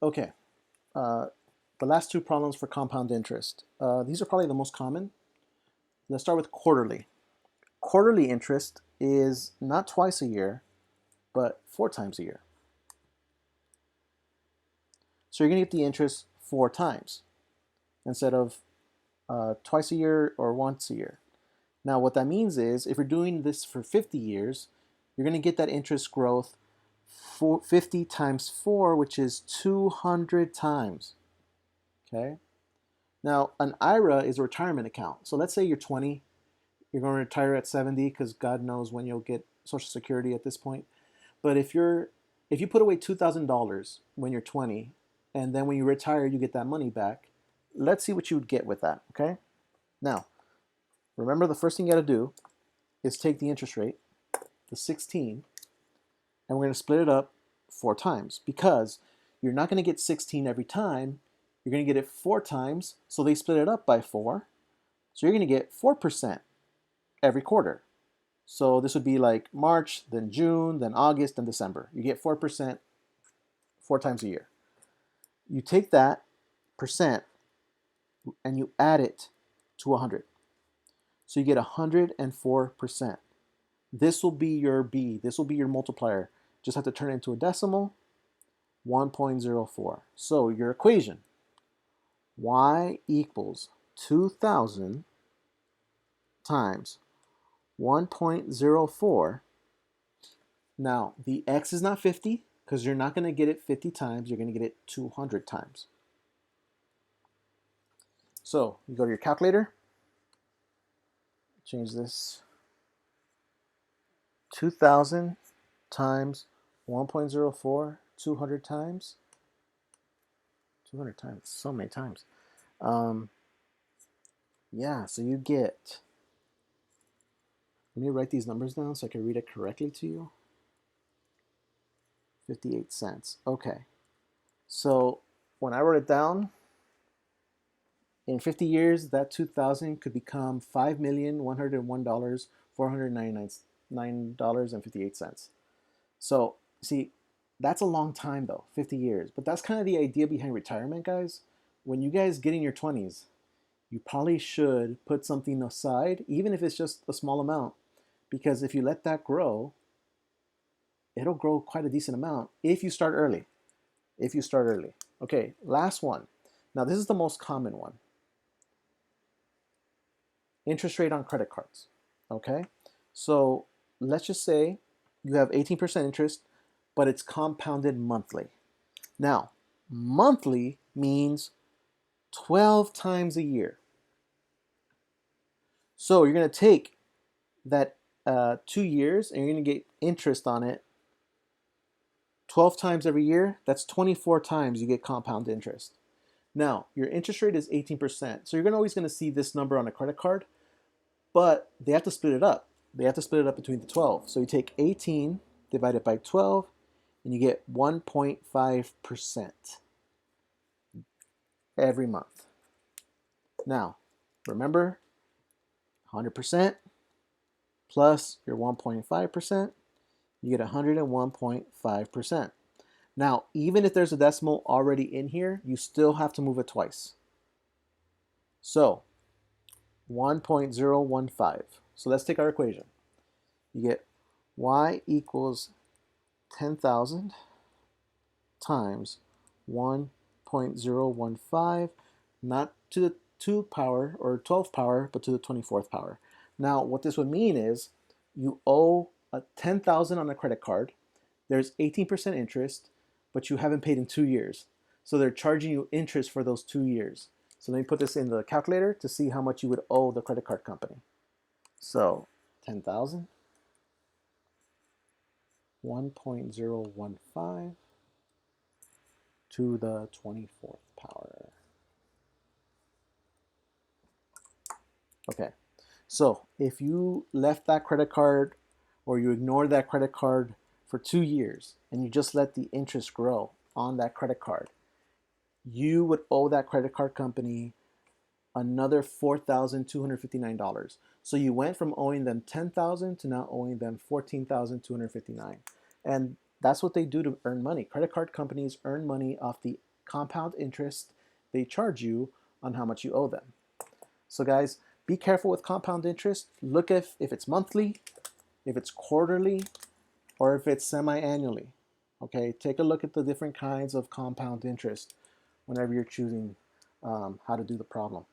Okay, uh, the last two problems for compound interest. These are probably the most common. Let's start with quarterly. Quarterly interest is not twice a year, but 4 times a year. So you're going to get the interest 4 times instead of twice a year or once a year. Now, what that means is if you're doing this for 50 years, you're going to get that interest growth 50 times 4, which is 200 times. Okay. Now, an IRA is a retirement account. So let's say you're 20, you're going to retire at 70 because God knows when you'll get Social Security at this point. But if you put away $2,000 when you're 20, and then when you retire, you get that money back, let's see what you would get with that, okay? Now, remember the first thing you got to do is take the interest rate, the 16, and we're going to split it up 4 times because you're not going to get 16 every time. You're going to get it 4 times, so they split it up by 4. So you're going to get 4% every quarter. So this would be like March, then June, then August, then December. You get 4% 4 times a year. You take that percent and you add it to 100. So you get 104%. This will be your B. This will be your multiplier. Just have to turn it into a decimal, 1.04. So your equation, y equals 2,000 times 1.04. Now, the x is not 50 because you're not going to get it 50 times. You're going to get it 200 times. So you go to your calculator, change this, 2,000 times 1.04, 200 times. 200 times, so many times. Yeah, so you get, let me write these numbers down so I can read it correctly to you. 58 cents. Okay. So when I wrote it down, in 50 years, that 2,000 could become $5,101,499.58. So see, that's a long time though, 50 years. But that's kind of the idea behind retirement, guys. When you guys get in your 20s, you probably should put something aside, even if it's just a small amount, because if you let that grow, it'll grow quite a decent amount if you start early. If you start early. Okay, last one. Now this is the most common one. Interest rate on credit cards. Okay, so let's just say you have 18% interest, but it's compounded monthly. Now, monthly means 12 times a year. So you're going to take that 2 years and you're going to get interest on it 12 times every year. That's 24 times you get compound interest. Now, your interest rate is 18%. So you're always going to see this number on a credit card, but they have to split it up. They have to split it up between the 12. So you take 18 divided by 12, and you get 1.5% every month. Now, remember, 100% plus your 1.5%, you get 101.5%. Now, even if there's a decimal already in here, you still have to move it twice. So, 1.015. So let's take our equation. You get y equals 10,000 times 1.015, not to the 2 power or 12 power, but to the 24th power. Now, what this would mean is you owe 10,000 on a credit card. There's 18% interest, but you haven't paid in 2 years. So they're charging you interest for those 2 years. So let me put this in the calculator to see how much you would owe the credit card company. So 10,000, 1.015 to the 24th power. Okay, so if you left that credit card or you ignored that credit card for 2 years and you just let the interest grow on that credit card, you would owe that credit card company another $4,259. So you went from owing them $10,000 to now owing them $14,259. And that's what they do to earn money. Credit card companies earn money off the compound interest they charge you on how much you owe them. So guys, be careful with compound interest. Look if it's monthly, if it's quarterly, or if it's semi-annually. Okay, take a look at the different kinds of compound interest whenever you're choosing how to do the problem.